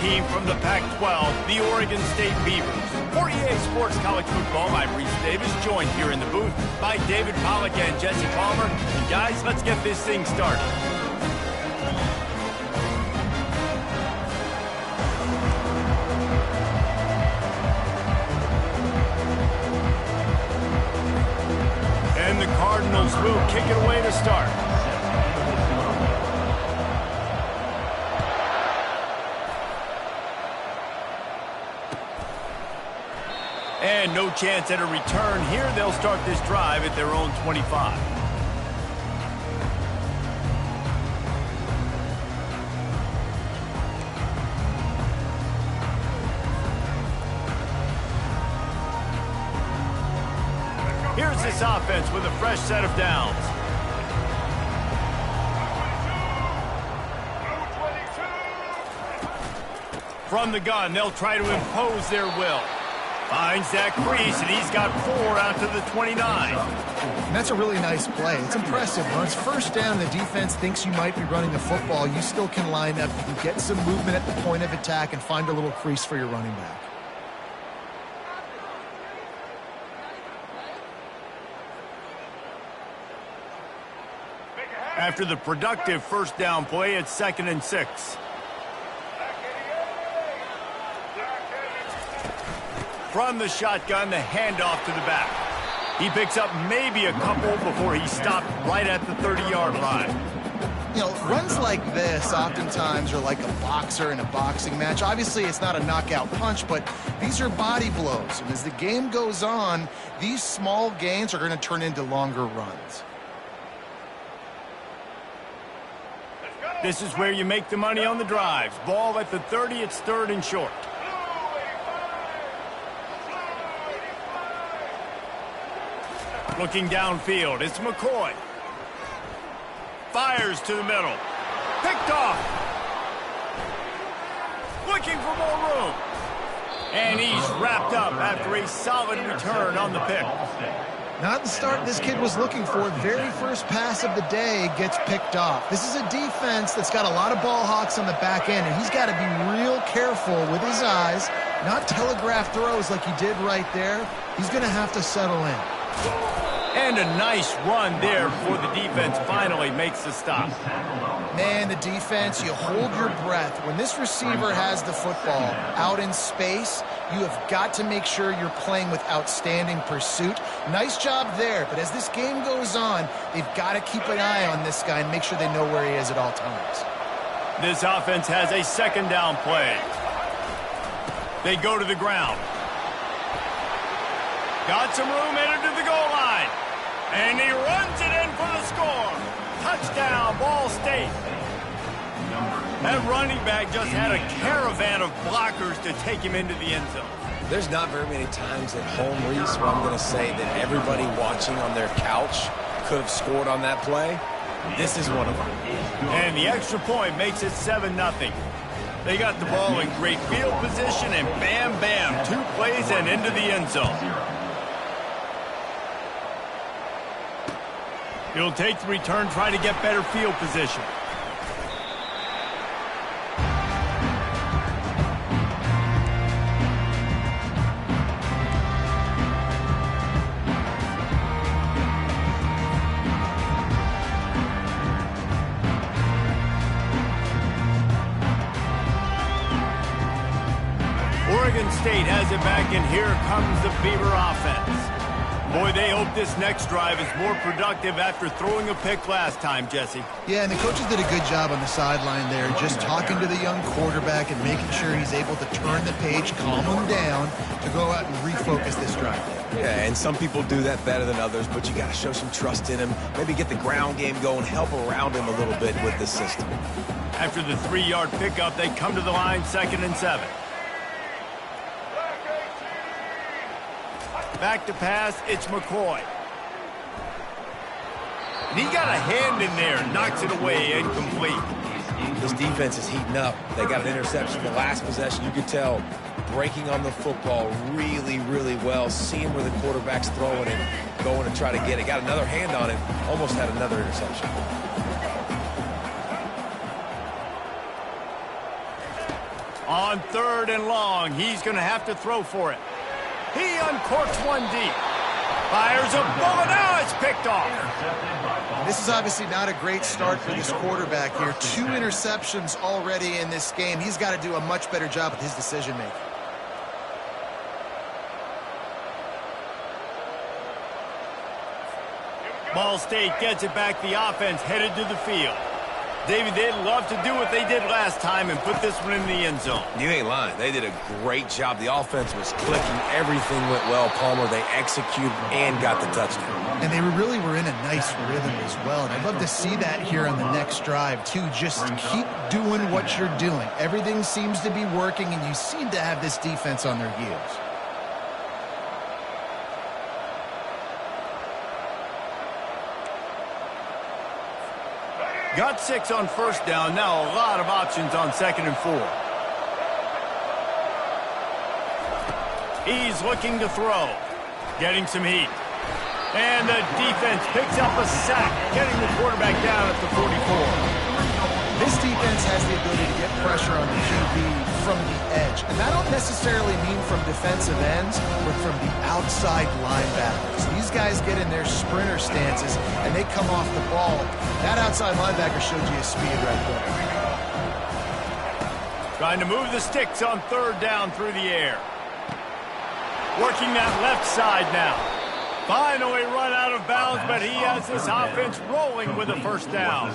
team from the Pac-12, the Oregon State Beavers. For EA Sports College Football, I'm Reese Davis, joined here in the booth by David Pollack and Jesse Palmer. And guys, let's get this thing started. And the Cardinals will kick it away to start. And no chance at a return here. They'll start this drive at their own 25. Here's this offense with a fresh set of downs. From the gun, they'll try to impose their will. Finds that crease, and he's got 4 out to the 29. And that's a really nice play. It's impressive. When it's first down, the defense thinks you might be running the football. You still can line up. You can get some movement at the point of attack and find a little crease for your running back. After the productive first down play, it's 2nd and 6. From the shotgun, the handoff to the back. He picks up maybe a couple before he stopped right at the 30-yard line. You know, runs like this oftentimes are like a boxer in a boxing match. Obviously, it's not a knockout punch, but these are body blows. And as the game goes on, these small gains are going to turn into longer runs. This is where you make the money on the drives. Ball at the 30, it's 3rd and short. Looking downfield, it's McCoy. Fires to the middle. Picked off. Looking for more room. And he's wrapped up after a solid return on the pick. Not the start this kid was looking for. Very first pass of the day gets picked off. This is a defense that's got a lot of ball hawks on the back end, and he's got to be real careful with his eyes, not telegraph throws like he did right there. He's going to have to settle in. And a nice run there before the defense finally makes the stop. Man, the defense, you hold your breath. When this receiver has the football out in space, you have got to make sure you're playing with outstanding pursuit. Nice job there, but as this game goes on, they've got to keep an eye on this guy and make sure they know where he is at all times. This offense has a 2nd down play. They go to the ground. Got some room headed to the goal line. And he runs it in for the score. Touchdown, Ball State. That running back just had a caravan of blockers to take him into the end zone. There's not very many times at home, Reese, where I'm going to say that everybody watching on their couch could have scored on that play. This is one of them. And the extra point makes it 7-0. They got the ball in great field position, and bam, bam, 2 plays and into the end zone. He'll take the return, try to get better field position. Oregon State has it back, and here comes the Beaver offense. Boy, they hope this next drive is more productive after throwing a pick last time, Jesse. Yeah, and the coaches did a good job on the sideline there, just talking to the young quarterback and making sure he's able to turn the page, calm him down, to go out and refocus this drive. Yeah, and some people do that better than others, but you got to show some trust in him, maybe get the ground game going, help around him a little bit with the system. After the 3-yard pickup, they come to the line, 2nd and 7. Back to pass, it's McCoy. And he got a hand in there, knocks it away, incomplete. This defense is heating up. They got an interception the last possession. You could tell breaking on the football really, really well, seeing where the quarterback's throwing it, going to try to get it. Got another hand on it, almost had another interception. On 3rd and long, he's going to have to throw for it. He uncorks one deep. Fires a bullet. Now it's picked off. This is obviously not a great start for this quarterback here. 2 interceptions already in this game. He's got to do a much better job with his decision-making. Ball State gets it back. The offense headed to the field. David, they'd love to do what they did last time and put this one in the end zone. You ain't lying. They did a great job. The offense was clicking. Everything went well, Palmer. They executed and got the touchdown. And they really were in a nice rhythm as well. And I'd love to see that here on the next drive, too. Just keep doing what you're doing. Everything seems to be working, and you seem to have this defense on their heels. Got 6 on 1st down. Now a lot of options on 2nd and 4. He's looking to throw. Getting some heat. And the defense picks up a sack, getting the quarterback down at the 44. This defense has the ability to get pressure on the QB from the edge. And I don't necessarily mean from defensive ends, but from the outside linebackers. These guys get in their sprinter stances, and they come off the ball. That outside linebacker showed you his speed right there. Trying to move the sticks on 3rd down through the air. Working that left side now. Finally run out of bounds, but he has this offense rolling with a 1st down.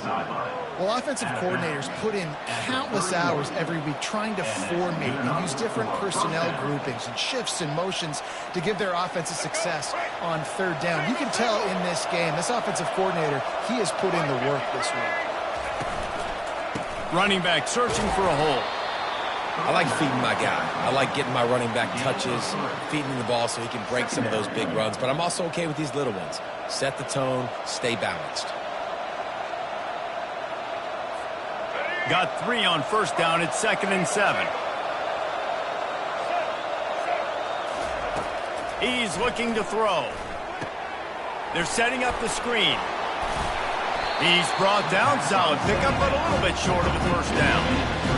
Well, offensive coordinators put in countless hours every week trying to formate and use different personnel groupings and shifts and motions to give their offensive success on 3rd down. You can tell in this game, this offensive coordinator, he has put in the work this week. Running back searching for a hole. I like feeding my guy. I like getting my running back touches, feeding him the ball so he can break some of those big runs. But I'm also okay with these little ones. Set the tone, stay balanced. Got 3 on 1st down. It's 2nd and 7. He's looking to throw. They're setting up the screen. He's brought down. Solid pickup, but a little bit short of the 1st down.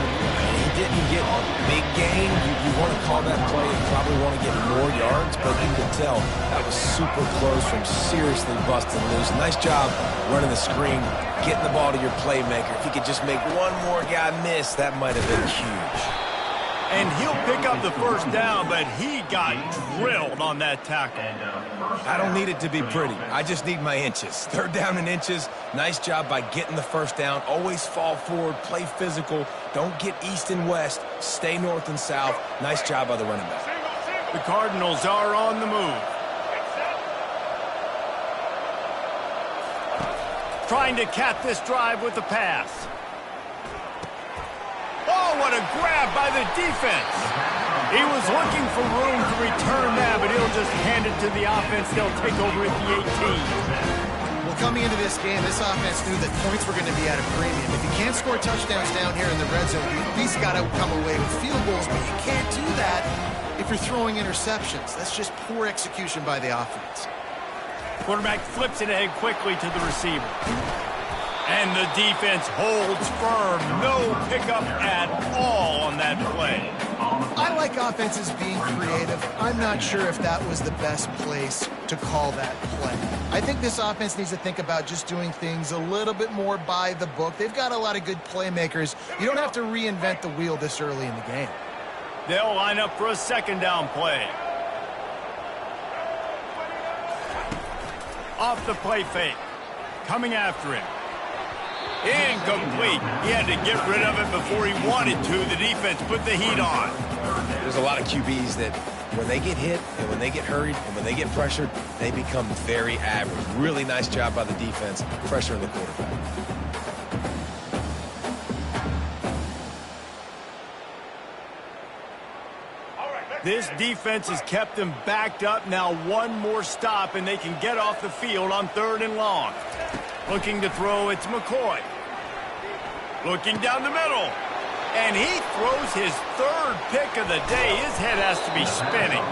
Didn't get a big gain. You want to call that play and probably want to get more yards, but you can tell that was super close from seriously busting loose. Nice job running the screen, getting the ball to your playmaker. If he could just make one more guy miss, that might have been huge. And he'll pick up the 1st down, but he got drilled on that tackle. I don't need it to be pretty. I just need my inches. 3rd down and inches. Nice job by getting the 1st down. Always fall forward, play physical. Don't get east and west. Stay north and south. Nice job by the running back. The Cardinals are on the move. Trying to cap this drive with the pass. Oh, what a grab by the defense. He was looking for room to return that, but he'll just hand it to the offense. They'll take over at the 18. Well, coming into this game, this offense knew that points were going to be at a premium. If you can't score touchdowns down here in the red zone, you at least got to come away with field goals, but you can't do that if you're throwing interceptions. That's just poor execution by the offense. Quarterback flips it ahead quickly to the receiver. And the defense holds firm. No pickup at all on that play. I like offenses being creative. I'm not sure if that was the best place to call that play. I think this offense needs to think about just doing things a little bit more by the book. They've got a lot of good playmakers. You don't have to reinvent the wheel this early in the game. They'll line up for a 2nd down play. Off the play fake. Coming after him. Incomplete. He had to get rid of it before he wanted to. The defense put the heat on. There's a lot of QBs that when they get hit and when they get hurried and when they get pressured, they become very average. Really nice job by the defense, pressuring the quarterback. This defense has kept them backed up. Now one more stop, and they can get off the field on 3rd and long. Looking to throw, it's McCoy. Looking down the middle. And he throws his third pick of the day. His head has to be spinning.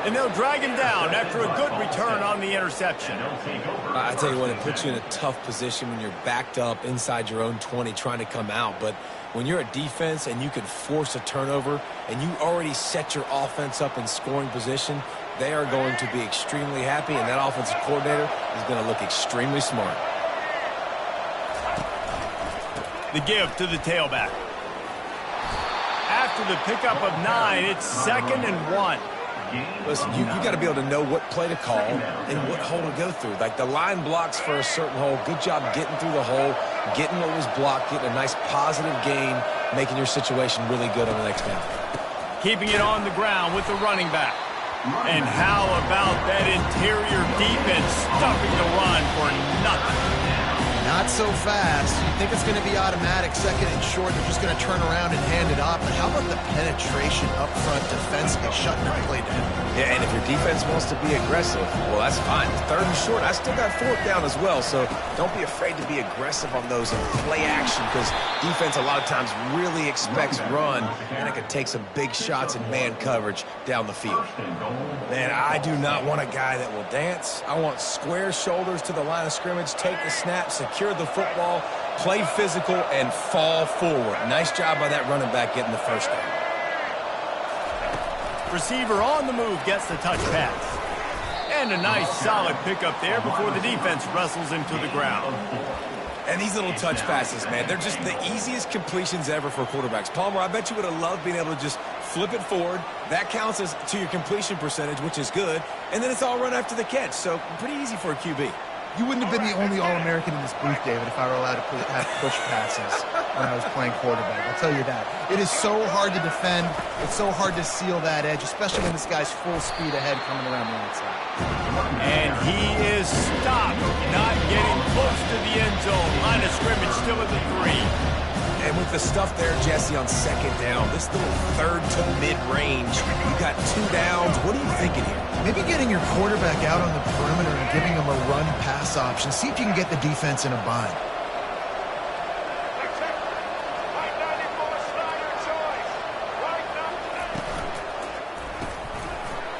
And they'll drag him down after a good return on the interception. I tell you what, it puts you in a tough position when you're backed up inside your own 20 trying to come out. But when you're a defense and you can force a turnover and you already set your offense up in scoring position, they are going to be extremely happy, and that offensive coordinator is going to look extremely smart. The give to the tailback. After the pickup of 9, it's 2nd and 1. Listen, you got to be able to know what play to call and what hole to go through. Like the line blocks for a certain hole. Good job getting through the hole, getting what was blocked, getting a nice positive gain, making your situation really good on the next down. Keeping it on the ground with the running back. And how about that interior defense stuffing the run for nothing? Not so fast. You think it's going to be automatic, 2nd and short. They're just going to turn around and hand it off. But how about the penetration up front defensively, shutting that play down? Yeah, and if your defense wants to be aggressive, well, that's fine. 3rd and short. I still got 4th down as well, so don't be afraid to be aggressive on those and play action, because defense a lot of times really expects run, and it can take some big shots in man coverage down the field. Man, I do not want a guy that will dance. I want square shoulders to the line of scrimmage, take the snap, secure the football, play physical, and fall forward. Nice job by that running back getting the first down. Receiver on the move gets the touch pass. And a nice solid pickup there before the defense wrestles him to the ground. And these little touch passes, man, they're just the easiest completions ever for quarterbacks. Palmer, I bet you would have loved being able to just flip it forward. That counts as to your completion percentage, which is good. And then it's all run after the catch. So pretty easy for a QB. You wouldn't have been the only All-American in this booth, David, if I were allowed to have push passes when I was playing quarterback. I'll tell you that. It is so hard to defend. It's so hard to seal that edge, especially when this guy's full speed ahead coming around the outside. And he is stopped, not getting close to the end zone. Line of scrimmage still at the 3. And with the stuff there, Jesse, on 2nd down, this little 3rd to mid-range, you got 2 downs. What are you thinking here? Maybe getting your quarterback out on the perimeter and giving him a run-pass option. See if you can get the defense in a bind.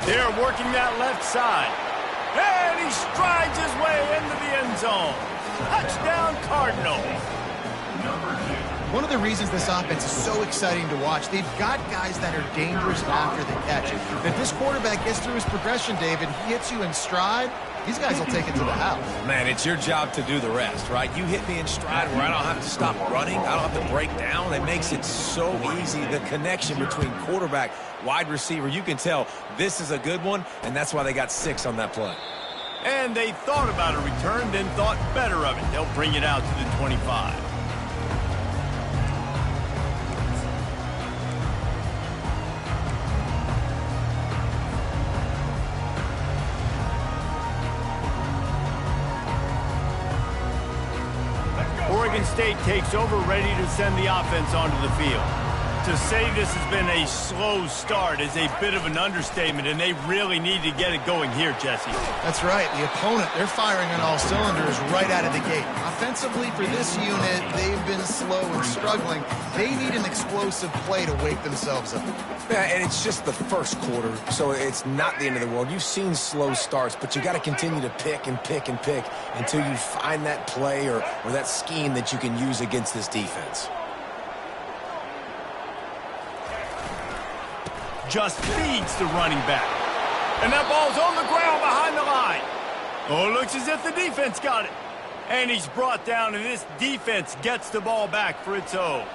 They're working that left side. And he strides his way into the end zone. Touchdown, Cardinals. One of the reasons this offense is so exciting to watch, they've got guys that are dangerous after the catch. If this quarterback gets through his progression, David, he hits you in stride, these guys will take it to the house. Man, it's your job to do the rest, right? You hit me in stride where I don't have to stop running. I don't have to break down. It makes it so easy. The connection between quarterback, wide receiver, you can tell this is a good one, and that's why they got 6 on that play. And they thought about a return, then thought better of it. They'll bring it out to the 25. Oregon State takes over, ready to send the offense onto the field. To say this has been a slow start is a bit of an understatement, and they really need to get it going here, Jesse. That's right. The opponent, they're firing on all cylinders right out of the gate. Offensively, for this unit, they've been slow and struggling. They need an explosive play to wake themselves up. Yeah, and it's just the first quarter, so it's not the end of the world. You've seen slow starts, but you got to continue to pick and pick and pick until you find that play or that scheme that you can use against this defense. Just feeds the running back. And that ball's on the ground behind the line. Oh, it looks as if the defense got it. And he's brought down, and this defense gets the ball back for its own.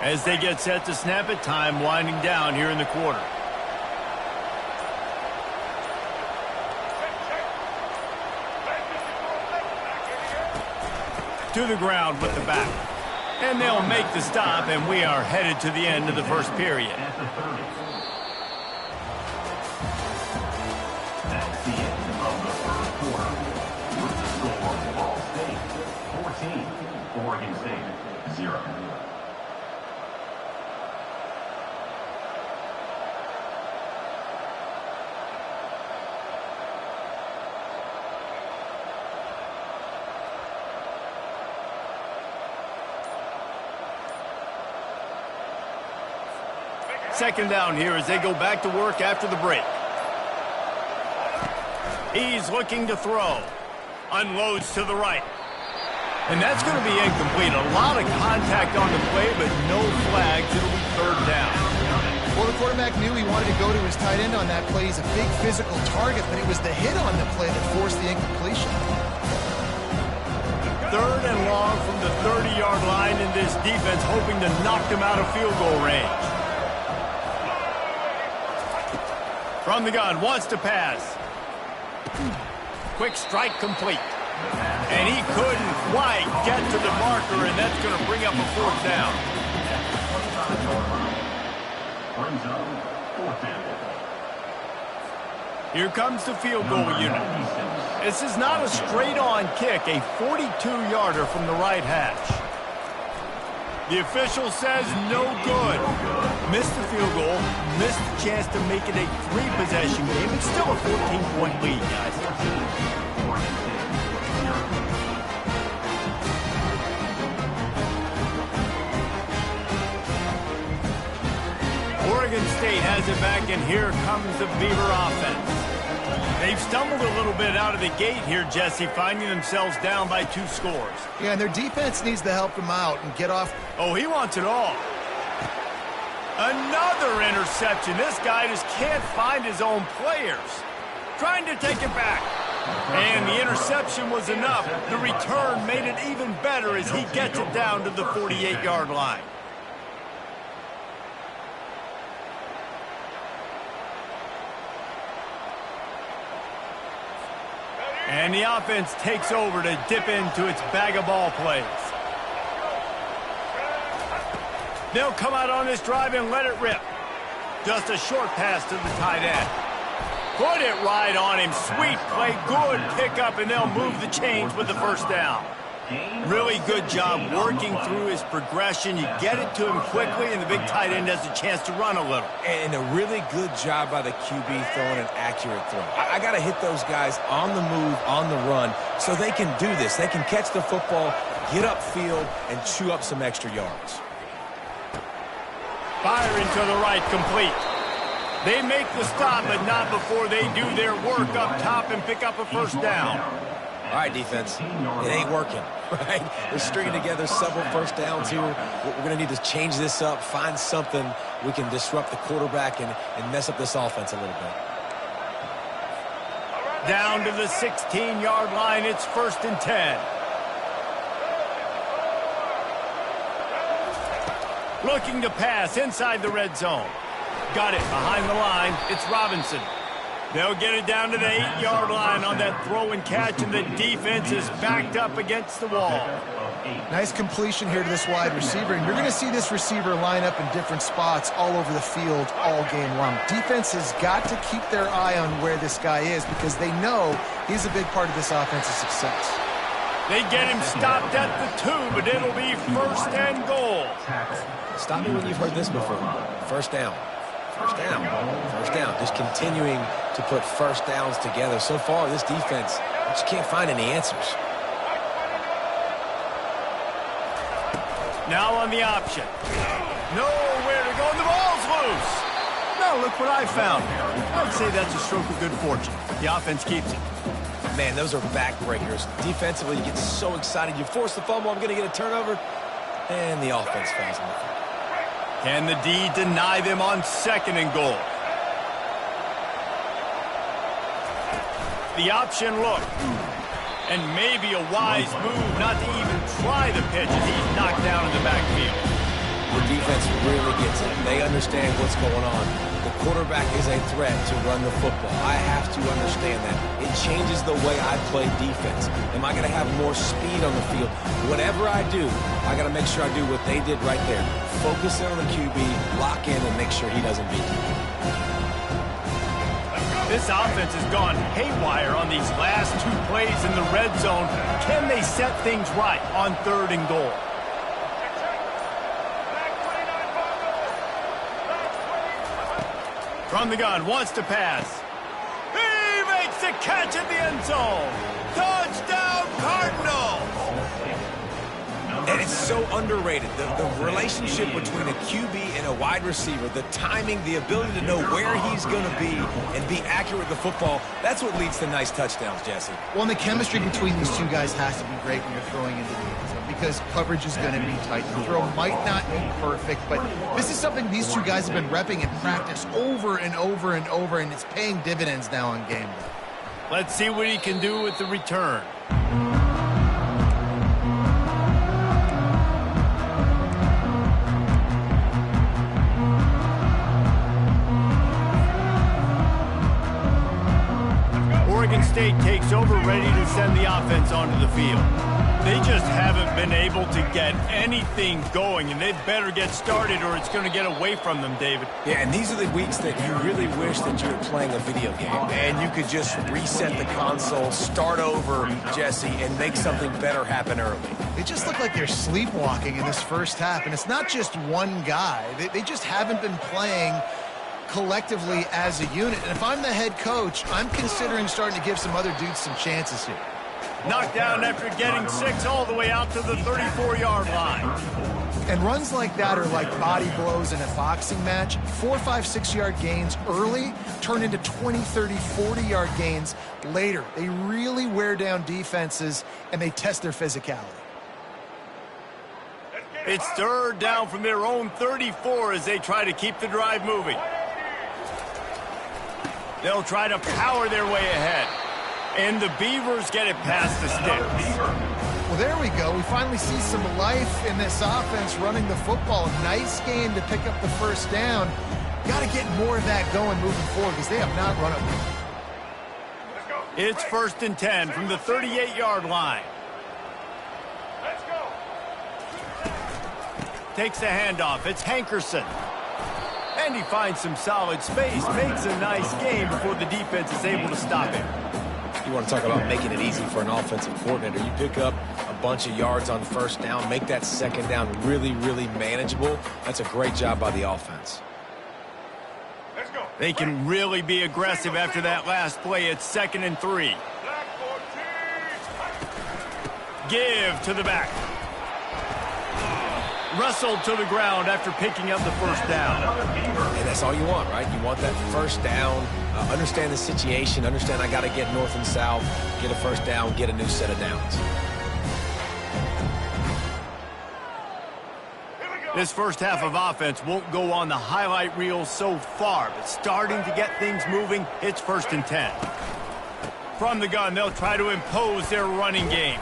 As they get set to snap it, time winding down here in the quarter. To the ground with the back. And they'll make the stop, and we are headed to the end of the first period. That's the end of the first quarter. With the score, Ball State 14, Oregon State 0. Second down here as they go back to work after the break. He's looking to throw. Unloads to the right. And that's going to be incomplete. A lot of contact on the play, but no flags. It'll be third down. Well, the quarterback knew he wanted to go to his tight end on that play. He's a big physical target, but it was the hit on the play that forced the incompletion. Third and long from the 30-yard line, in this defense hoping to knock them out of field goal range. From the gun, wants to pass. Quick strike complete. And he couldn't quite get to the marker, and that's going to bring up a fourth down. Here comes the field goal unit. This is not a straight-on kick, a 42-yarder from the right hash. The official says no good. Missed the field goal, missed the chance to make it a 3-possession game. It's still a 14-point lead, guys. Oregon State has it back, and here comes the Beaver offense. They've stumbled a little bit out of the gate here, Jesse, finding themselves down by 2 scores. Yeah, and their defense needs to help them out and get off. Oh, he wants it all. Another interception. This guy just can't find his own players. Trying to take it back. And the interception was enough. The return made it even better as he gets it down to the 48-yard line. And the offense takes over to dip into its bag of ball plays. They'll come out on this drive and let it rip. Just a short pass to the tight end. Put it right on him. Sweet play, good pickup, and they'll move the chains with the first down. Really good job working through his progression. You get it to him quickly, and the big tight end has a chance to run a little. And a really good job by the QB throwing an accurate throw. I got to hit those guys on the move, on the run, so they can do this. They can catch the football, get upfield, and chew up some extra yards. Firing to the right, complete. They make the stop, but not before they do their work up top and pick up a first down. All right, defense, it ain't working, right? They're stringing together several first downs here. We're going to need to change this up, find something we can disrupt the quarterback and mess up this offense a little bit. Down to the 16-yard line, it's 1st and 10. Looking to pass inside the red zone. Got it behind the line. It's Robinson. They'll get it down to the 8-yard line on that throw and catch, and the defense is backed up against the wall. Nice completion here to this wide receiver, and you're going to see this receiver line up in different spots all over the field all game long. Defense has got to keep their eye on where this guy is because they know he's a big part of this offense's success. They get him stopped at the 2, but it'll be 1st and goal. Stop me when you've heard this before. First down. First down. First down. Just continuing to put first downs together. So far, this defense just can't find any answers. Now on the option. Nowhere to go, and the ball's loose. Now look what I found. I'd say that's a stroke of good fortune. The offense keeps it. Man, those are backbreakers. Defensively, you get so excited. You force the fumble, I'm going to get a turnover, and the offense falls on the field. Can the D deny them on 2nd and goal? The option look. And maybe a wise move not to even try the pitch as he's knocked down in the backfield. The defense really gets it. They understand what's going on. The quarterback is a threat to run the football. I have to understand that. It changes the way I play defense. Am I going to have more speed on the field? Whatever I do, I got to make sure I do what they did right there. Focus in on the QB, lock in, and make sure he doesn't beat you. This offense has gone haywire on these last 2 plays in the red zone. Can they set things right on 3rd and goal? From the gun, wants to pass. He makes the catch at the end zone. Touchdown, Cardinals! And it's so underrated. The relationship between a QB and a wide receiver, the timing, the ability to know where he's going to be and be accurate with the football, that's what leads to nice touchdowns, Jesse. Well, and the chemistry between these two guys has to be great when you're throwing into the end zone because coverage is going to be tight. The throw might not be perfect, but this is something these two guys have been repping in practice over and over and over, and it's paying dividends now on game day. Let's see what he can do with the return. Oregon State takes over, ready to send the offense onto the field. They just haven't been able to get anything going, and they better get started or it's going to get away from them, David. Yeah, and these are the weeks that you really wish that you were playing a video game, and you could just reset the console, start over, Jesse, and make something better happen early. They just look like they're sleepwalking in this first half, and it's not just one guy. They just haven't been playing collectively as a unit. And if I'm the head coach, I'm considering starting to give some other dudes some chances here. Knocked down after getting 6 all the way out to the 34-yard line. And runs like that are like body blows in a boxing match. 4, 5, 6-yard gains early turn into 20, 30, 40-yard gains later. They really wear down defenses, and they test their physicality. It's third down from their own 34 as they try to keep the drive moving. They'll try to power their way ahead. And the Beavers get it past the sticks. Well, there we go. We finally see some life in this offense running the football. Nice game to pick up the first down. Got to get more of that going moving forward because they have not run it. It's 1st and 10 from the 38-yard line. Let's go. Takes the handoff. It's Hankerson. And he finds some solid space. Makes a nice game before the defense is able to stop him. You want to talk about making it easy for an offensive coordinator. You pick up a bunch of yards on first down, make that second down really, really manageable. That's a great job by the offense. Let's go. They can really be aggressive after that last play. It's 2nd and 3. Black 14. Give to the back. Wrestled to the ground after picking up the first down. And that's all you want, right? You want that first down, understand the situation, understand I got to get north and south, get a first down, get a new set of downs. This first half of offense won't go on the highlight reel so far, but starting to get things moving, it's 1st and 10. From the gun, they'll try to impose their running game.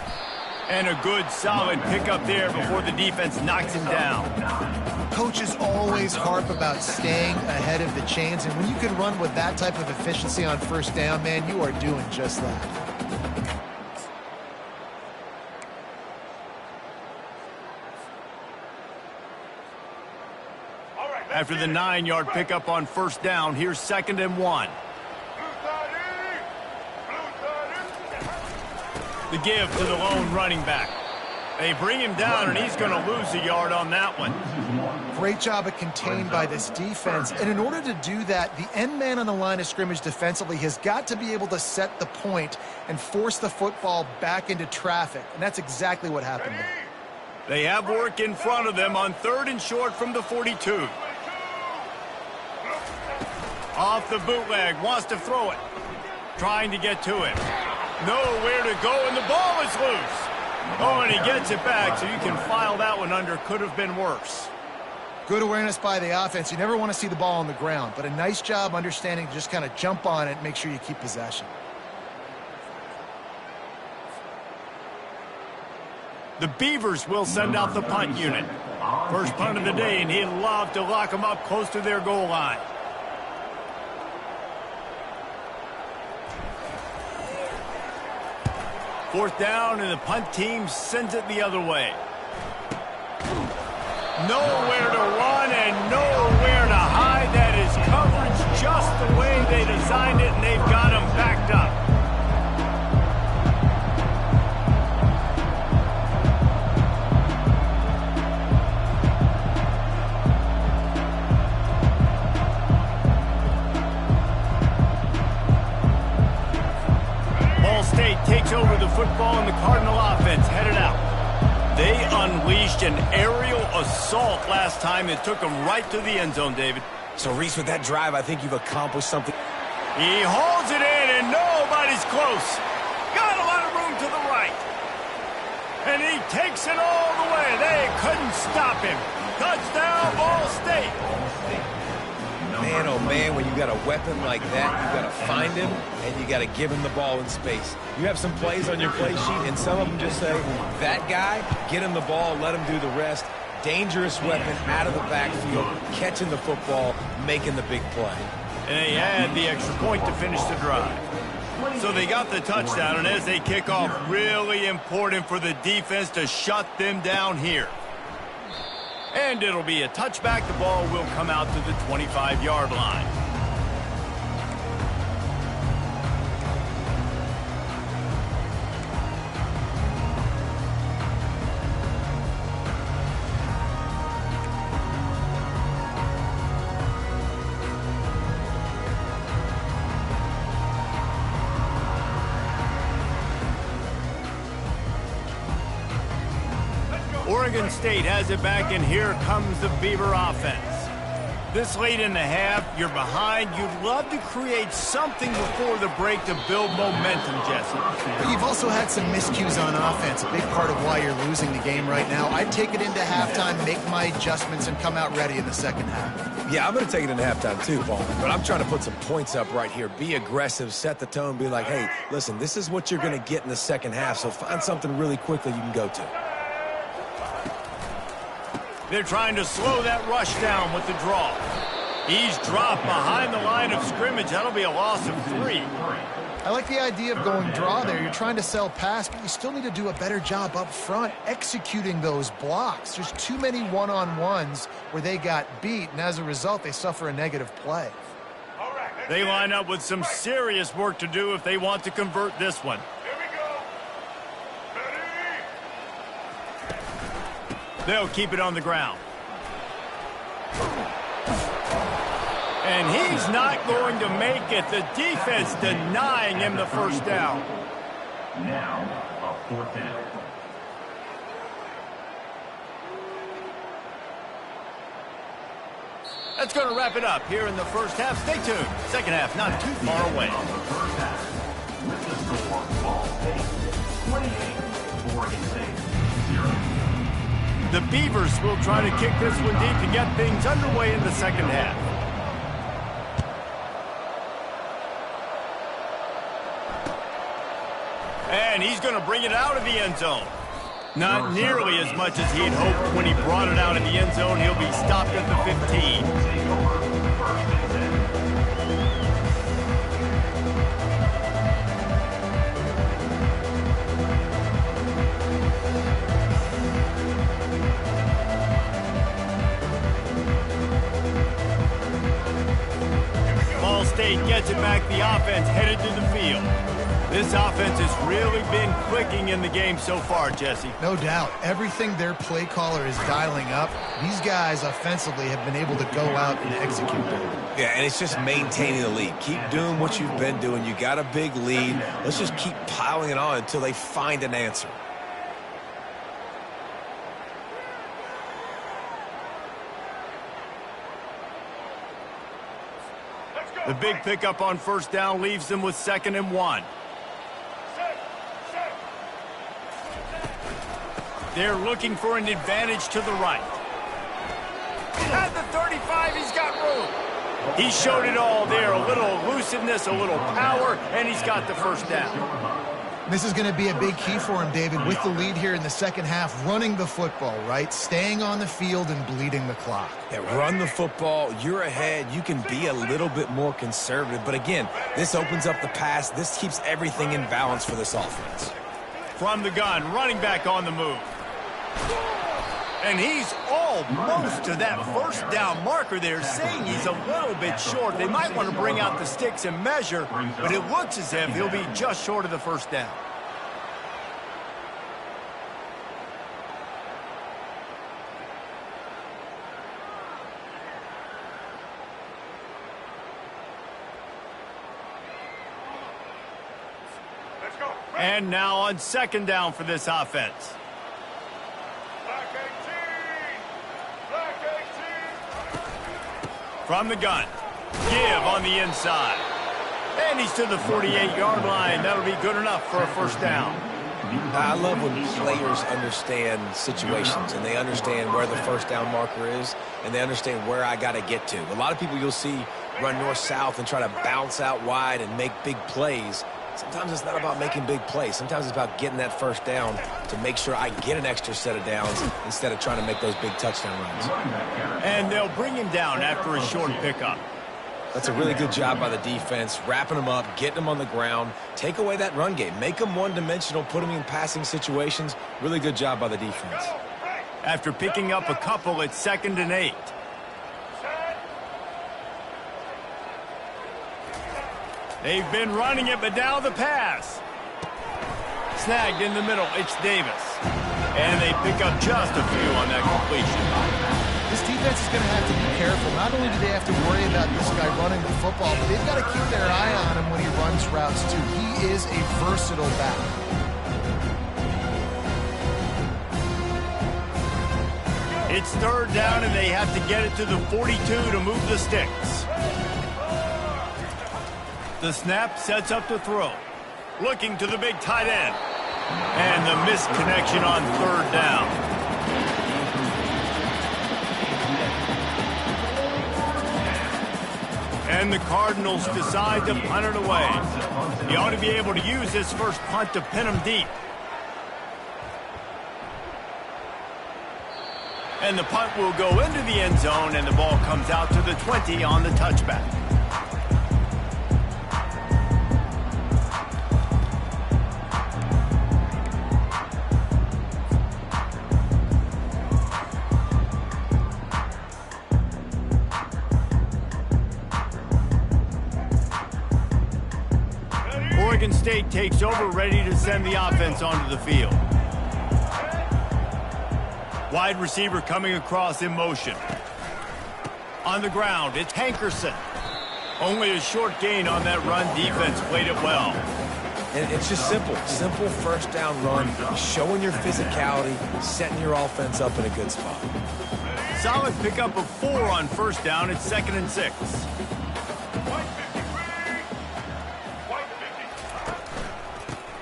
And a good, solid pickup there before the defense knocks him down. Coaches always harp about staying ahead of the chains, and when you can run with that type of efficiency on first down, man, you are doing just that. After the 9-yard pickup on first down, here's 2nd and 1. The give to the lone running back. They bring him down, and he's going to lose a yard on that one. Great job of contained by this defense. And in order to do that, the end man on the line of scrimmage defensively has got to be able to set the point and force the football back into traffic. And that's exactly what happened there. They have work in front of them on 3rd and short from the 42. Off the bootleg, wants to throw it. Trying to get to it. Nowhere to go, and the ball is loose. Oh, and he gets it back, so you can file that one under. Could have been worse. Good awareness by the offense. You never want to see the ball on the ground, but a nice job understanding to just kind of jump on it and make sure you keep possession. The Beavers will send out the punt unit. First punt of the day, and he'd love to lock them up close to their goal line. Fourth down, and the punt team sends it the other way. Nowhere to run and nowhere to hide. That is coverage just the way they designed it, and they've got him backed up. Ball State takes over the football, and the Cardinal offense headed out. They unleashed an aerial assault last time that took them right to the end zone, David. So, Reese, with that drive, I think you've accomplished something. He holds it in, and nobody's close. Got a lot of room to the right. And he takes it all the way. They couldn't stop him. Touchdown, Ball State. Man, oh man, when you got a weapon like that, you got to find him, and you got to give him the ball in space. You have some plays on your play sheet, and some of them just say, that guy, get him the ball, let him do the rest. Dangerous weapon out of the backfield, catching the football, making the big play. And they had the extra point to finish the drive. So they got the touchdown, and as they kick off, really important for the defense to shut them down here. And it'll be a touchback. The ball will come out to the 25-yard line. Oregon State has it back, and here comes the Beaver offense. This late in the half, you're behind. You'd love to create something before the break to build momentum, Jesse. But you've also had some miscues on offense, a big part of why you're losing the game right now. I'd take it into halftime, make my adjustments, and come out ready in the second half. Yeah, I'm going to take it into halftime too, Paul. But I'm trying to put some points up right here. Be aggressive, set the tone, be like, hey, listen, this is what you're going to get in the second half, so find something really quickly you can go to. They're trying to slow that rush down with the draw. He's dropped behind the line of scrimmage. That'll be a loss of 3. I like the idea of going draw there. You're trying to sell pass, but you still need to do a better job up front executing those blocks. There's too many one-on-ones where they got beat, and as a result, they suffer a negative play. They line up with some serious work to do if they want to convert this one. They'll keep it on the ground. And he's not going to make it. The defense denying him the first down. Now, a 4th down. That's going to wrap it up here in the first half. Stay tuned. Second half not too far away. On the first half, with the score, Ball State 28, Oregon State 0. The Beavers will try to kick this one deep to get things underway in the second half. And he's going to bring it out of the end zone. Not nearly as much as he'd hoped when he brought it out of the end zone. He'll be stopped at the 15. Ball State gets it back. The offense headed to the field. This offense has really been clicking in the game so far, Jesse. No doubt. Everything their play caller is dialing up, these guys offensively have been able to go out and execute them. Yeah, and it's just maintaining the lead. Keep doing what you've been doing. You got a big lead. Let's just keep piling it on until they find an answer. The big pickup on first down leaves them with 2nd and 1. They're looking for an advantage to the right. At the 35, he's got room. He showed it all there. A little elusiveness, a little power, and he's got the first down. This is going to be a big key for him, David, with the lead here in the second half, running the football, right? Staying on the field and bleeding the clock. Yeah, run the football. You're ahead. You can be a little bit more conservative. But again, this opens up the pass. This keeps everything in balance for this offense. From the gun, running back on the move. And he's almost to that first down marker there, saying he's a little bit short. They might want to bring out the sticks and measure, but it looks as if he'll be just short of the first down. And now on 2nd down for this offense. From the gun. Give on the inside. And he's to the 48-yard line. That'll be good enough for a first down. I love when players understand situations and they understand where the first down marker is and they understand where I got to get to. A lot of people you'll see run north-south and try to bounce out wide and make big plays. Sometimes it's not about making big plays. Sometimes it's about getting that first down to make sure I get an extra set of downs instead of trying to make those big touchdown runs. And they'll bring him down after a short pickup. That's a really good job by the defense, wrapping them up, getting them on the ground, take away that run game, make them one-dimensional, put them in passing situations. Really good job by the defense. After picking up a couple, it's 2nd and 8. They've been running it, but now the pass. Snagged in the middle, it's Davis. And they pick up just a few on that completion. This defense is going to have to be careful. Not only do they have to worry about this guy running the football, but they've got to keep their eye on him when he runs routes, too. He is a versatile back. It's 3rd down, and they have to get it to the 42 to move the sticks. The snap sets up the throw. Looking to the big tight end. And the missed connection on 3rd down. And the Cardinals decide to punt it away. He ought to be able to use this first punt to pin him deep. And the punt will go into the end zone, and the ball comes out to the 20 on the touchback. Oregon State takes over, ready to send the offense onto the field. Wide receiver coming across in motion. On the ground, it's Hankerson. Only a short gain on that run. Defense played it well. And it's just simple first down run, showing your physicality, setting your offense up in a good spot. Solid pickup of 4 on first down. It's 2nd and 6.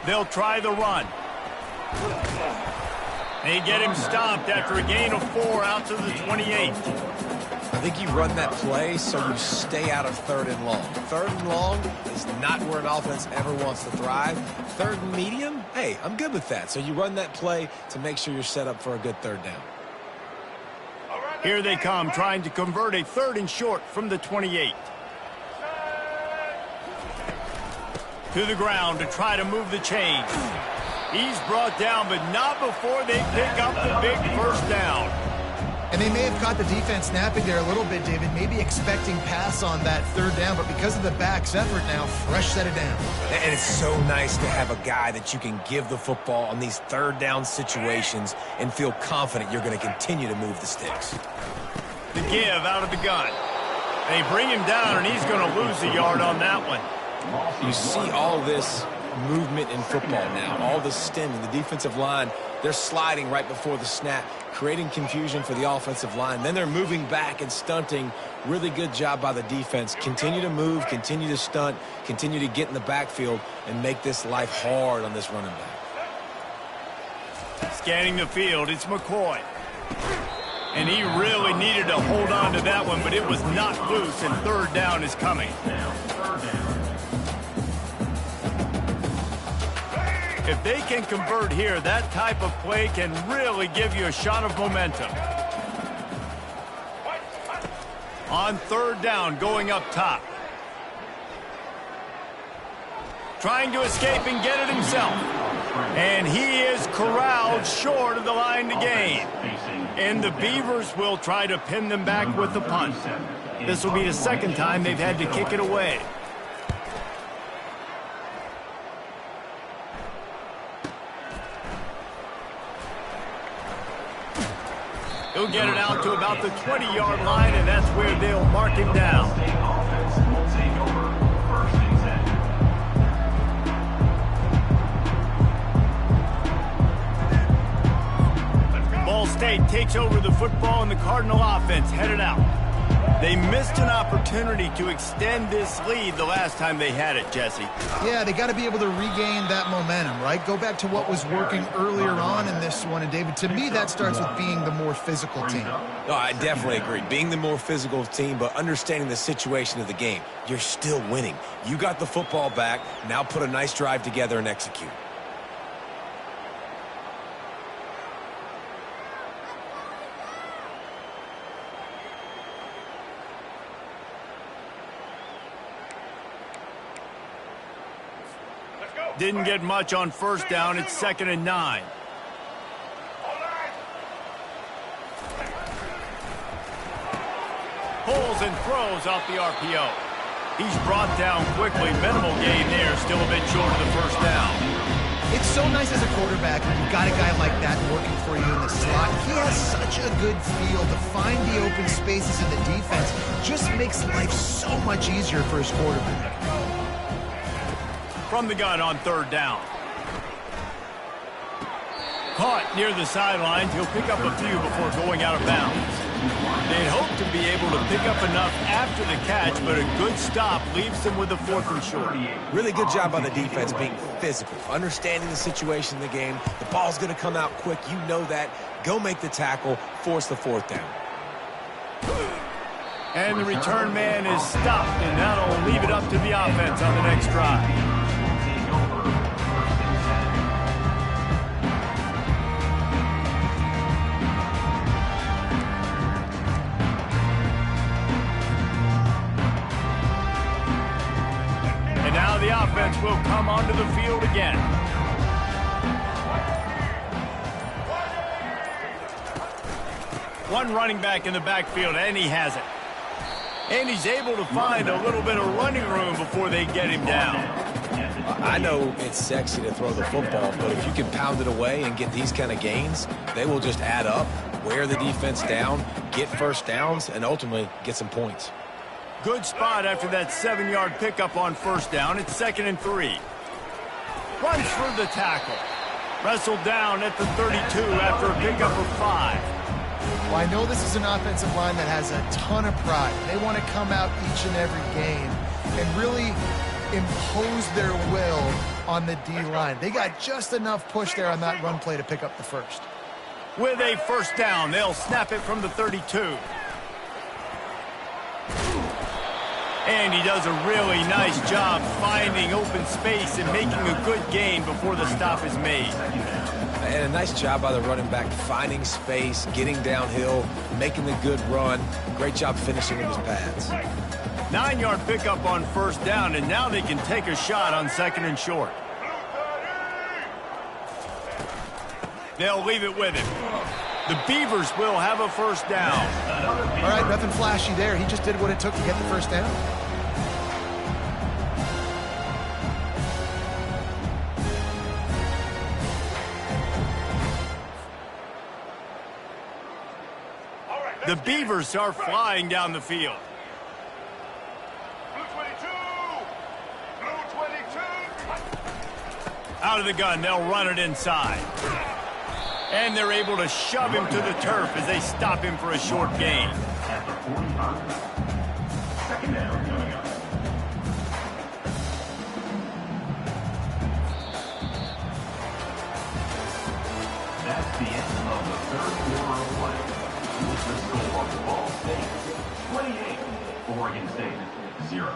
They'll try the run. They get him stopped after a gain of 4 out to the 28. I think you run that play so you stay out of 3rd and long. 3rd and long is not where an offense ever wants to thrive. 3rd and medium, hey, I'm good with that. So you run that play to make sure you're set up for a good 3rd down. Here they come, trying to convert a 3rd and short from the 28. To the ground to try to move the chains. He's brought down, but not before they pick up the big first down. And they may have caught the defense napping there a little bit, David, maybe expecting pass on that 3rd down, but because of the back's effort now, fresh set it down. And it's so nice to have a guy that you can give the football on these 3rd down situations and feel confident you're going to continue to move the sticks. The give out of the gun. They bring him down, and he's going to lose a yard on that one. You see all this movement in football now, all the stemming, the defensive line, they're sliding right before the snap, creating confusion for the offensive line. Then they're moving back and stunting. Really good job by the defense. Continue to move, continue to stunt, continue to get in the backfield and make this life hard on this running back. Scanning the field, it's McCoy. And he really needed to hold on to that one, but it was not loose, and 3rd down is coming. If they can convert here, that type of play can really give you a shot of momentum. On 3rd down, going up top. Trying to escape and get it himself. And he is corralled short of the line to gain. And the Beavers will try to pin them back with the punt. This will be the 2nd time they've had to kick it away. He'll get it out to about the 20-yard line, and that's where they'll mark him down. Ball State takes over the football, and the Cardinal offense headed out. They missed an opportunity to extend this lead the last time they had it, Jesse. Yeah, they got to be able to regain that momentum, right? Go back to what was working earlier on in this one. And, David, to me, that starts with being the more physical team. No, I definitely agree. Being the more physical team, but understanding the situation of the game. You're still winning. You got the football back. Now put a nice drive together and execute. Didn't get much on first down. It's 2nd and 9. Pulls and throws off the RPO. He's brought down quickly. Minimal gain there. Still a bit short of the first down. It's so nice as a quarterback when you've got a guy like that working for you in the slot. He has such a good feel to find the open spaces in the defense. Just makes life so much easier for his quarterback. From the gun on 3rd down. Caught near the sidelines. He'll pick up a few before going out of bounds. They'd hope to be able to pick up enough after the catch, but a good stop leaves them with a 4th and short. Really good job on the defense being physical, understanding the situation in the game. The ball's going to come out quick. You know that. Go make the tackle, force the 4th down. And the return man is stopped, and that'll leave it up to the offense on the next drive. The offense will come onto the field again. One running back in the backfield, and he has it. And he's able to find a little bit of running room before they get him down. I know it's sexy to throw the football, but if you can pound it away and get these kind of gains, they will just add up, wear the defense down, get first downs, and ultimately get some points. Good spot after that 7-yard pickup on first down. It's 2nd and 3. Runs through the tackle. Wrestled down at the 32 after a pickup of 5. Well, I know this is an offensive line that has a ton of pride. They want to come out each and every game and really impose their will on the D-line. They got just enough push there on that run play to pick up the first. With a first down, they'll snap it from the 32. And he does a really nice job finding open space and making a good gain before the stop is made. And a nice job by the running back, finding space, getting downhill, making the good run. Great job finishing in his pads. 9-yard pickup on first down, and now they can take a shot on 2nd and short. They'll leave it with him. The Beavers will have a first down. All right, nothing flashy there. He just did what it took to get the first down. The Beavers are flying down the field. Blue 22! Blue 22! Out of the gun, they'll run it inside. And they're able to shove him to the turf as they stop him for a short gain. At the 45. 2nd down coming up. That's the end of the 3rd quarter of play. With the score of Ball State 28, Oregon State 0.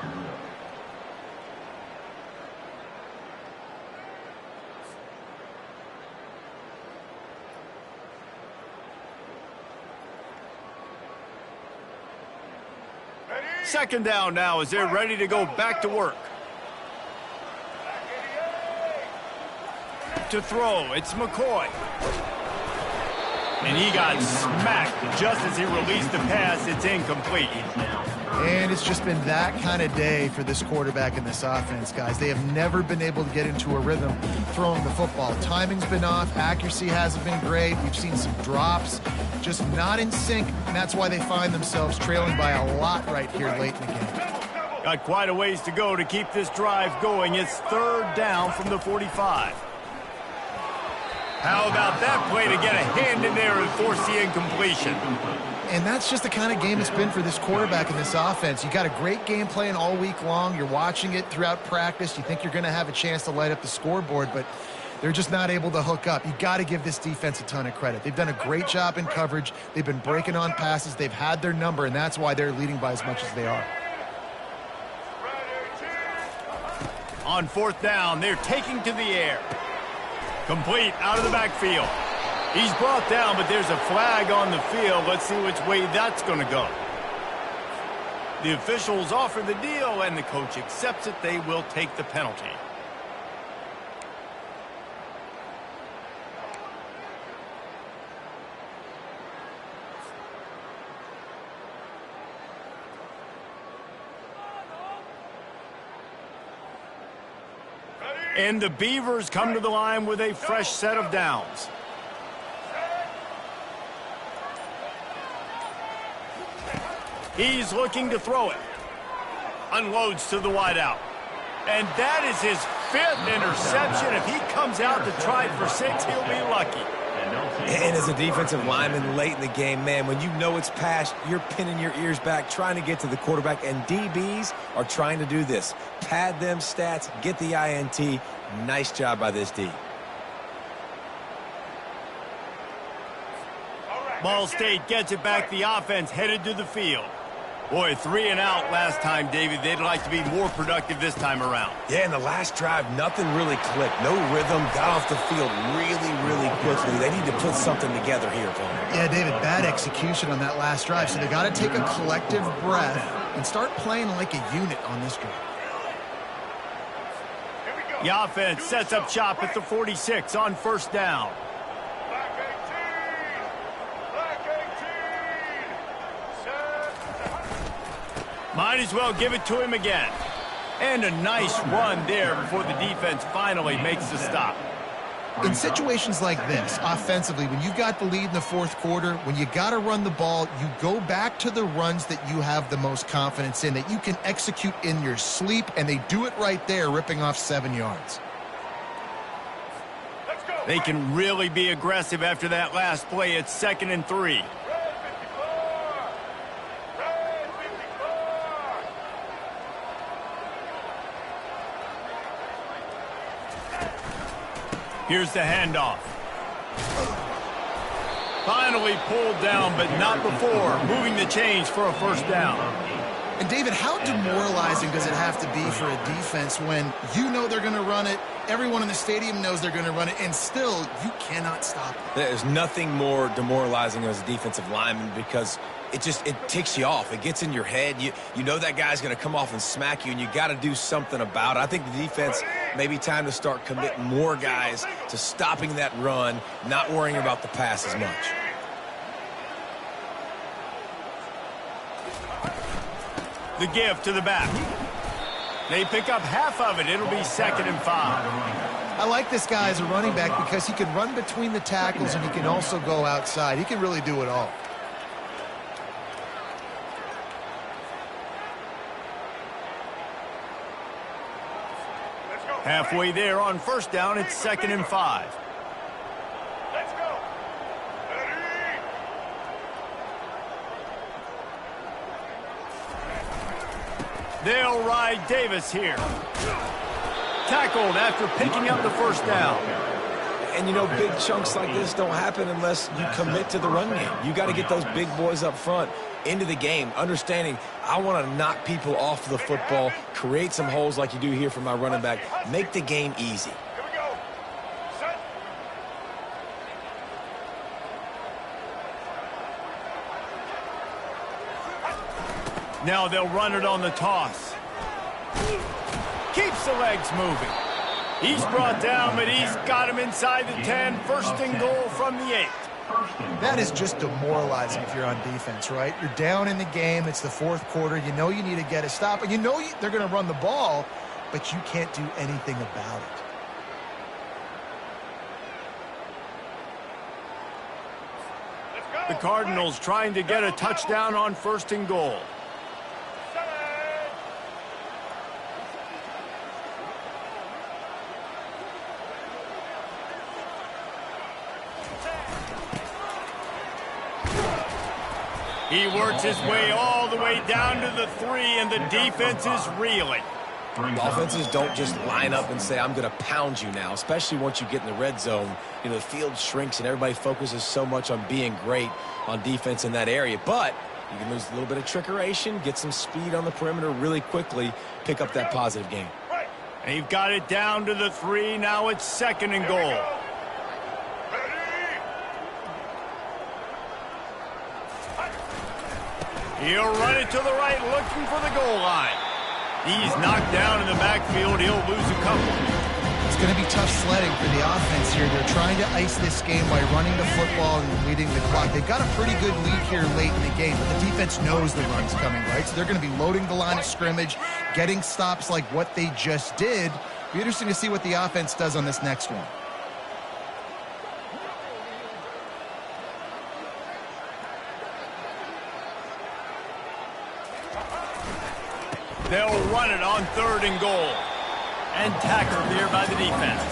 Second down now as they're ready to go back to work. To throw, it's McCoy. And he got smacked just as he released the pass. It's incomplete. And it's just been that kind of day for this quarterback and this offense, guys. They have never been able to get into a rhythm throwing the football. Timing's been off. Accuracy hasn't been great. We've seen some drops. Just not in sync, and that's why they find themselves trailing by a lot right here late in the game. Got quite a ways to go to keep this drive going. It's 3rd down from the 45. How about that play to get a hand in there and force the incompletion? And that's just the kind of game it's been for this quarterback in this offense. You got a great game plan all week long. You're watching it throughout practice. You think you're going to have a chance to light up the scoreboard, but they're just not able to hook up. You got to give this defense a ton of credit. They've done a great job in coverage. They've been breaking on passes. They've had their number, and that's why they're leading by as much as they are. On fourth down, they're taking to the air. Complete out of the backfield. He's brought down, but there's a flag on the field. Let's see which way that's going to go. The officials offer the deal, and the coach accepts it. They will take the penalty. And the Beavers come to the line with a fresh set of downs. He's looking to throw it. Unloads to the wideout. And that is his 5th interception. If he comes out to try it for 6, he'll be lucky. And as a defensive lineman late in the game, man, when you know it's past, you're pinning your ears back, trying to get to the quarterback, and DBs are trying to do this. Pad them stats, get the INT. Nice job by this D. Ball State gets it back. The offense headed to the field. Boy, 3 and out last time, David. They'd like to be more productive this time around. Yeah, in the last drive, nothing really clicked. No rhythm, got off the field really quickly. They need to put something together here, Tony. Yeah, David, bad execution on that last drive. So they got to take a collective breath and start playing like a unit on this drive. The offense sets up shop at the 46 on first down. Might as well give it to him again. And a nice run there before the defense finally makes the stop. In situations like this, offensively, when you've got the lead in the fourth quarter, when you got to run the ball, you go back to the runs that you have the most confidence in, that you can execute in your sleep, and they do it right there, ripping off 7 yards. They can really be aggressive after that last play. It's 2nd and 3. Here's the handoff. Finally pulled down, but not before moving the chains for a first down. And, David, how demoralizing does it have to be for a defense when you know they're going to run it, everyone in the stadium knows they're going to run it, and still you cannot stop it? There's nothing more demoralizing as a defensive lineman because it ticks you off. It gets in your head. You know that guy's going to come off and smack you, and you got to do something about it. I think the defense maybe time to start committing more guys to stopping that run, not worrying about the pass as much. The give to the back. They pick up half of it. It'll be 2nd and 5. I like this guy as a running back because he can run between the tackles and he can also go outside. He can really do it all. Halfway there on first down, it's 2nd and 5. Let's go. Ready. They'll ride Davis here. Tackled after picking up the first down. And, you know, big chunks like this don't happen unless you commit to the run game. You got to get those big boys up front into the game, understanding I want to knock people off the football, create some holes like you do here for my running back, make the game easy. Here we go. Set. Now they'll run it on the toss. Keeps the legs moving. He's brought down, but he's got him inside the 10. 1st and goal from the 8. That is just demoralizing if you're on defense, right? You're down in the game. It's the fourth quarter. You know you need to get a stop, and you know they're going to run the ball, but you can't do anything about it. The Cardinals trying to get a touchdown on 1st and goal. He works his way all the way down to the 3, and the defense is reeling. Offenses don't just line up and say, I'm going to pound you now, especially once you get in the red zone. You know, the field shrinks and everybody focuses so much on being great on defense in that area. But you can lose a little bit of trickeration, get some speed on the perimeter really quickly, pick up that positive gain. And you've got it down to the 3. Now it's 2nd and goal. He'll run it to the right, looking for the goal line. He's knocked down in the backfield. He'll lose a couple. It's going to be tough sledding for the offense here. They're trying to ice this game by running the football and leading the clock. They've got a pretty good lead here late in the game, but the defense knows the run's coming, right? So they're going to be loading the line of scrimmage, getting stops like what they just did. Be interesting to see what the offense does on this next one. They'll run it on 3rd and goal. And tackled there by the defense.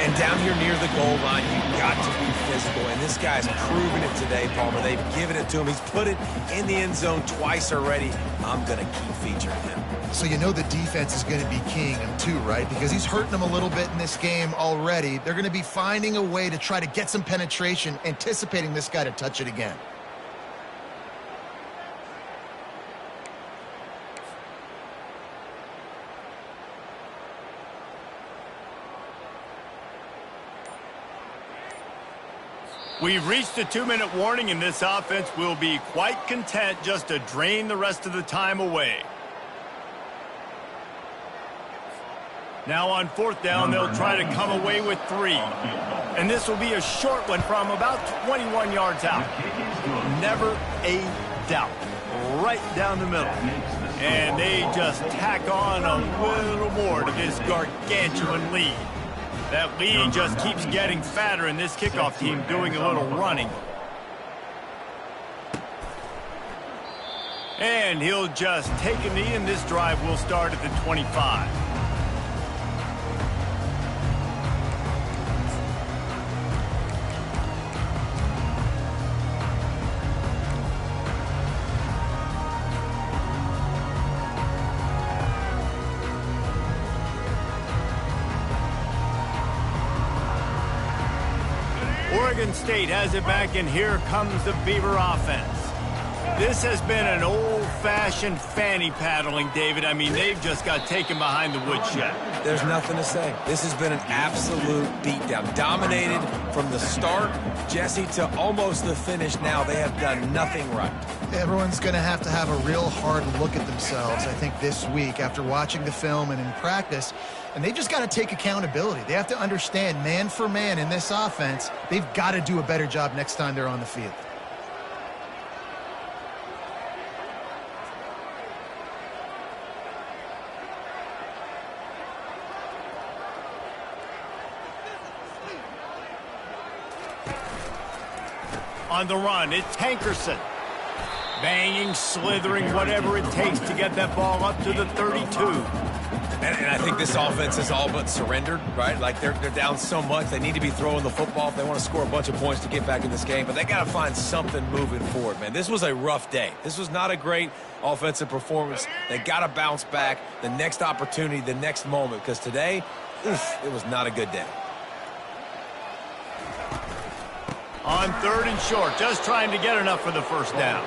And down here near the goal line, you've got to be physical. And this guy's proven it today, Palmer. They've given it to him. He's put it in the end zone twice already. I'm going to keep featuring him. So you know the defense is going to be keying him too, right? Because he's hurting them a little bit in this game already. They're going to be finding a way to try to get some penetration, anticipating this guy to touch it again. We've reached the 2-minute warning, and this offense will be quite content just to drain the rest of the time away. Now on 4th down, they'll try to come away with 3. And this will be a short one from about 21 yards out. Never a doubt. Right down the middle. And they just tack on a little more to this gargantuan lead. That lead just keeps getting fatter, and this kickoff team doing a little running. And he'll just take a knee, and this drive will start at the 25. Oregon State has it back, and here comes the Beaver offense. This has been an old-fashioned fanny paddling, David. I mean, they've just got taken behind the woodshed. There's nothing to say. This has been an absolute beatdown. Dominated from the start, Jesse, to almost the finish now. They have done nothing right. Everyone's going to have a real hard look at themselves, I think, this week after watching the film and in practice. And they've just got to take accountability. They have to understand, man for man in this offense, they've got to do a better job next time they're on the field. On the run, it's Hankerson. Banging, slithering, whatever it takes to get that ball up to the 32. And I think this offense is all but surrendered, right? Like, they're down so much. They need to be throwing the football if they want to score a bunch of points to get back in this game. But they got to find something moving forward, man. This was a rough day. This was not a great offensive performance. They got to bounce back the next opportunity, the next moment. Because today, it was not a good day. On 3rd and short, just trying to get enough for the first down.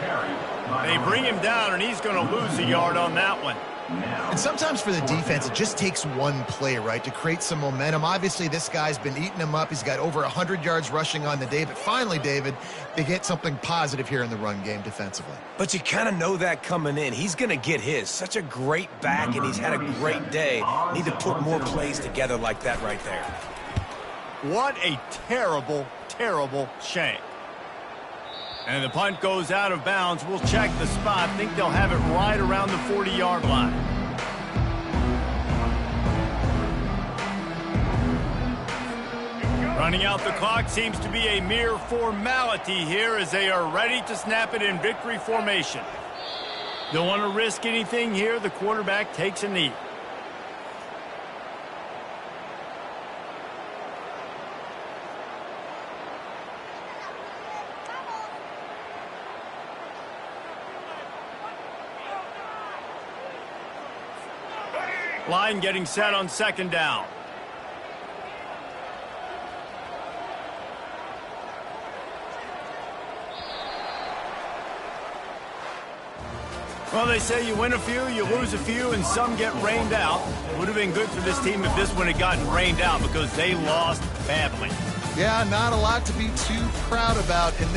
They bring him down, and he's going to lose a yard on that one. And sometimes for the defense, it just takes one play, right, to create some momentum. Obviously, this guy's been eating him up. He's got over 100 yards rushing on the day. But finally, David, they get something positive here in the run game defensively. But you kind of know that coming in. He's going to get his. Such a great back, and he's had a great day. Need to put more plays together like that right there. What a terrible, terrible shank. And the punt goes out of bounds. We'll check the spot. I think they'll have it right around the 40-yard line. Running out the clock seems to be a mere formality here as they are ready to snap it in victory formation. Don't want to risk anything here. The quarterback takes a knee. Line getting set on second down. Well, they say you win a few, you lose a few, and some get rained out. Would have been good for this team if this one had gotten rained out because they lost badly. Yeah, not a lot to be too proud about in this